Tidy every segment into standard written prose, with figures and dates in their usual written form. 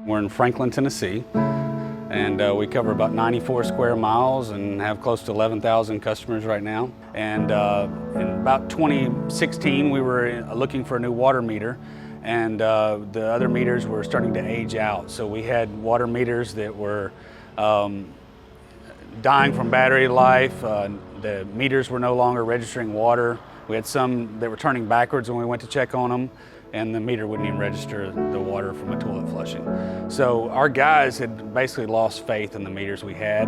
We're in Franklin, Tennessee, and we cover about 94 square miles and have close to 11,000 customers right now. And in about 2016, we were looking for a new water meter, and the other meters were starting to age out. So we had water meters that were dying from battery life. The meters were no longer registering water. We had some that were turning backwards when we went to check on them, and the meter wouldn't even register the water from a toilet flushing. So our guys had basically lost faith in the meters we had.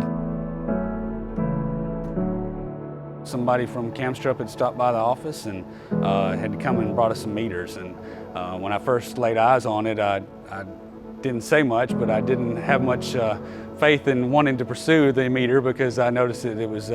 Somebody from Kamstrup had stopped by the office and had come and brought us some meters. And when I first laid eyes on it, I didn't say much, but I didn't have much faith in wanting to pursue the meter, because I noticed that it was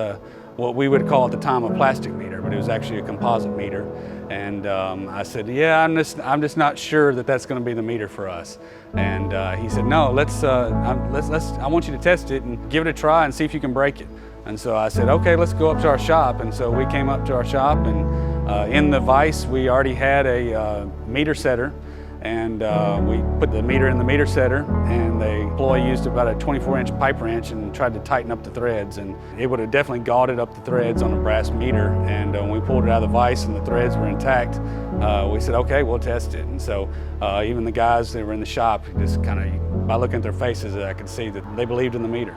what we would call at the time a plastic meter, but it was actually a composite meter. And I said, yeah, I'm just not sure that that's going to be the meter for us. And he said, no, I want you to test it and give it a try and see if you can break it. And so I said, okay, let's go up to our shop. And so we came up to our shop, and in the vise we already had a meter setter. And we put the meter in the meter setter, and the employee used about a 24-inch pipe wrench and tried to tighten up the threads, and it would have definitely gauded up the threads on a brass meter. And when we pulled it out of the vise and the threads were intact, we said, okay, we'll test it. And so even the guys that were in the shop, just kind of by looking at their faces, I could see that they believed in the meter.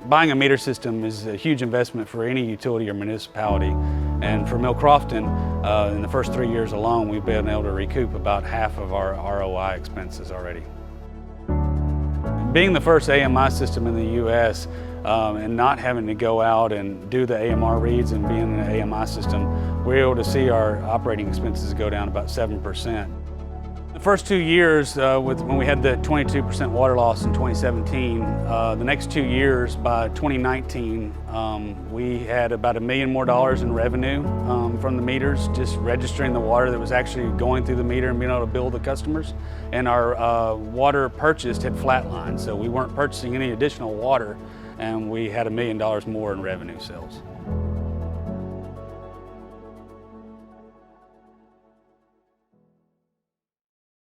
Buying a meter system is a huge investment for any utility or municipality. And for Milcrofton, in the first 3 years alone, we've been able to recoup about half of our ROI expenses already. Being the first AMI system in the U.S. And not having to go out and do the AMR reads and being in an AMI system, we're able to see our operating expenses go down about 7%. The first 2 years, when we had the 22% water loss in 2017, the next 2 years, by 2019, we had about $1 million more in revenue from the meters, just registering the water that was actually going through the meter and being able to bill the customers. And our water purchased had flatlined, so we weren't purchasing any additional water, and we had $1 million more in revenue sales.